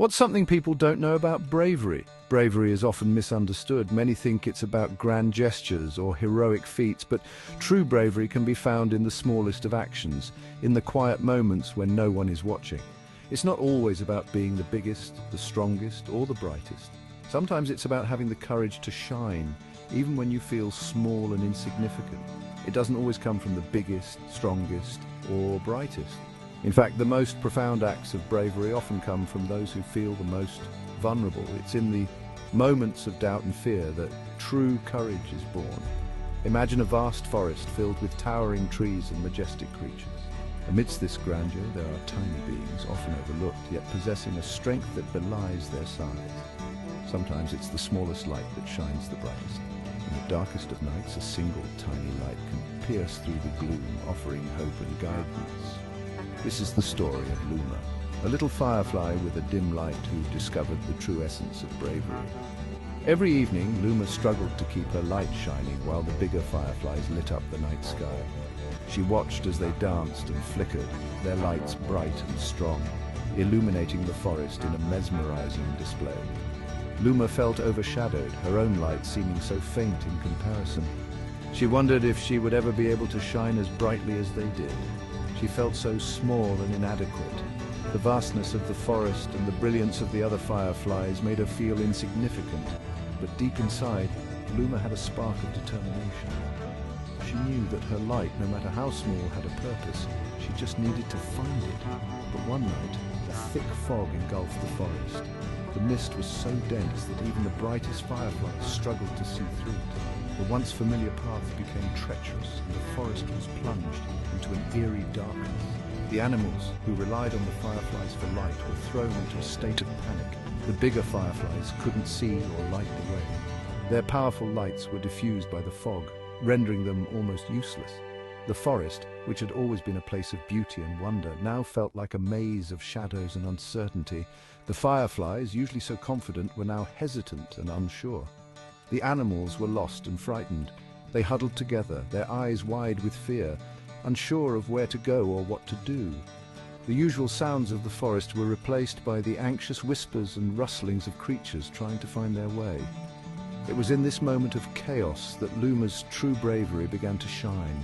What's something people don't know about bravery? Bravery is often misunderstood. Many think it's about grand gestures or heroic feats, but true bravery can be found in the smallest of actions, in the quiet moments when no one is watching. It's not always about being the biggest, the strongest, or the brightest. Sometimes it's about having the courage to shine, even when you feel small and insignificant. It doesn't always come from the biggest, strongest, or brightest. In fact, the most profound acts of bravery often come from those who feel the most vulnerable. It's in the moments of doubt and fear that true courage is born. Imagine a vast forest filled with towering trees and majestic creatures. Amidst this grandeur, there are tiny beings, often overlooked, yet possessing a strength that belies their size. Sometimes it's the smallest light that shines the brightest. In the darkest of nights, a single tiny light can pierce through the gloom, offering hope and guidance. This is the story of Luma, a little firefly with a dim light who discovered the true essence of bravery. Every evening, Luma struggled to keep her light shining while the bigger fireflies lit up the night sky. She watched as they danced and flickered, their lights bright and strong, illuminating the forest in a mesmerizing display. Luma felt overshadowed, her own light seeming so faint in comparison. She wondered if she would ever be able to shine as brightly as they did. She felt so small and inadequate. The vastness of the forest and the brilliance of the other fireflies made her feel insignificant. But deep inside, Luma had a spark of determination. She knew that her light, no matter how small, had a purpose. She just needed to find it. But one night, a thick fog engulfed the forest. The mist was so dense that even the brightest fireflies struggled to see through it. The once familiar path became treacherous, and the forest was plunged into an eerie darkness. The animals, who relied on the fireflies for light, were thrown into a state of panic. The bigger fireflies couldn't see or light the way. Their powerful lights were diffused by the fog, rendering them almost useless. The forest, which had always been a place of beauty and wonder, now felt like a maze of shadows and uncertainty. The fireflies, usually so confident, were now hesitant and unsure. The animals were lost and frightened. They huddled together, their eyes wide with fear, unsure of where to go or what to do. The usual sounds of the forest were replaced by the anxious whispers and rustlings of creatures trying to find their way. It was in this moment of chaos that Luma's true bravery began to shine.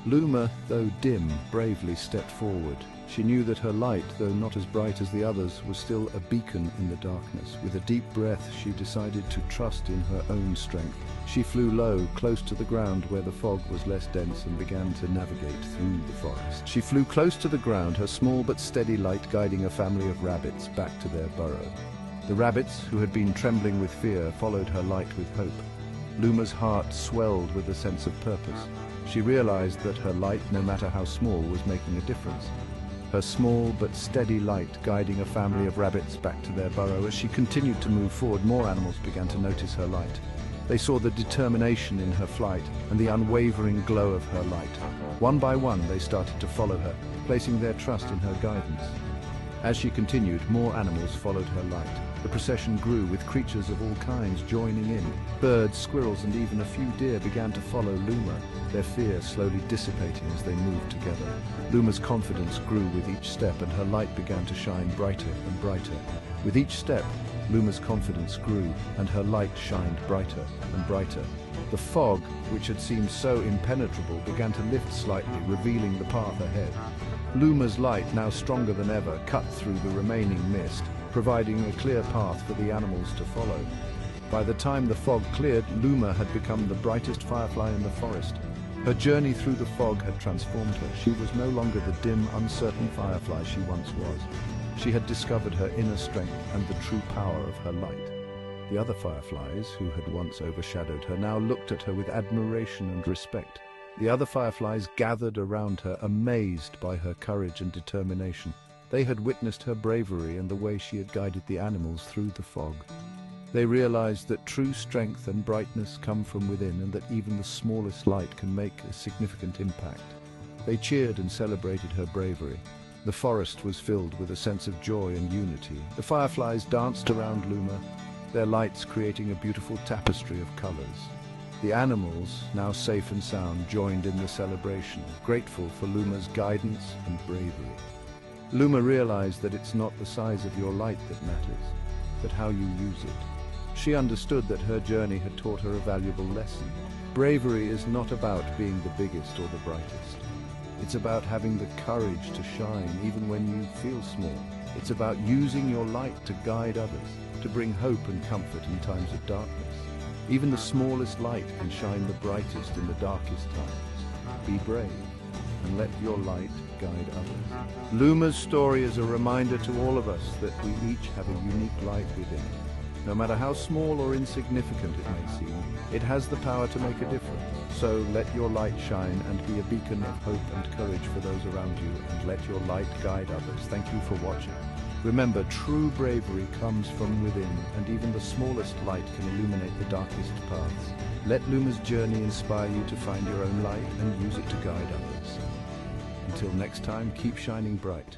Luma, though dim, bravely stepped forward. She knew that her light, though not as bright as the others, was still a beacon in the darkness. With a deep breath, she decided to trust in her own strength. She flew low, close to the ground where the fog was less dense, and began to navigate through the forest. She flew close to the ground, her small but steady light guiding a family of rabbits back to their burrow. The rabbits, who had been trembling with fear, followed her light with hope. Luma's heart swelled with a sense of purpose. She realized that her light, no matter how small, was making a difference. Her small but steady light guiding a family of rabbits back to their burrow. As she continued to move forward, more animals began to notice her light. They saw the determination in her flight and the unwavering glow of her light. One by one, they started to follow her, placing their trust in her guidance. As she continued, more animals followed her light. The procession grew, with creatures of all kinds joining in. Birds, squirrels, and even a few deer began to follow Luma, their fear slowly dissipating as they moved together. Luma's confidence grew with each step, and her light began to shine brighter and brighter. With each step, Luma's confidence grew, and her light shined brighter and brighter. The fog, which had seemed so impenetrable, began to lift slightly, revealing the path ahead. Luma's light, now stronger than ever, cut through the remaining mist, providing a clear path for the animals to follow. By the time the fog cleared, Luma had become the brightest firefly in the forest. Her journey through the fog had transformed her. She was no longer the dim, uncertain firefly she once was. She had discovered her inner strength and the true power of her light. The other fireflies, who had once overshadowed her, now looked at her with admiration and respect. The other fireflies gathered around her, amazed by her courage and determination. They had witnessed her bravery and the way she had guided the animals through the fog. They realized that true strength and brightness come from within, and that even the smallest light can make a significant impact. They cheered and celebrated her bravery. The forest was filled with a sense of joy and unity. The fireflies danced around Luma, their lights creating a beautiful tapestry of colors. The animals, now safe and sound, joined in the celebration, grateful for Luma's guidance and bravery. Luma realized that it's not the size of your light that matters, but how you use it. She understood that her journey had taught her a valuable lesson. Bravery is not about being the biggest or the brightest. It's about having the courage to shine even when you feel small. It's about using your light to guide others, to bring hope and comfort in times of darkness. Even the smallest light can shine the brightest in the darkest times. Be brave and let your light guide others. Luma's story is a reminder to all of us that we each have a unique light within. No matter how small or insignificant it may seem, it has the power to make a difference. So let your light shine and be a beacon of hope and courage for those around you, and let your light guide others. Thank you for watching. Remember, true bravery comes from within, and even the smallest light can illuminate the darkest paths. Let Luma's journey inspire you to find your own light and use it to guide others. Until next time, keep shining bright.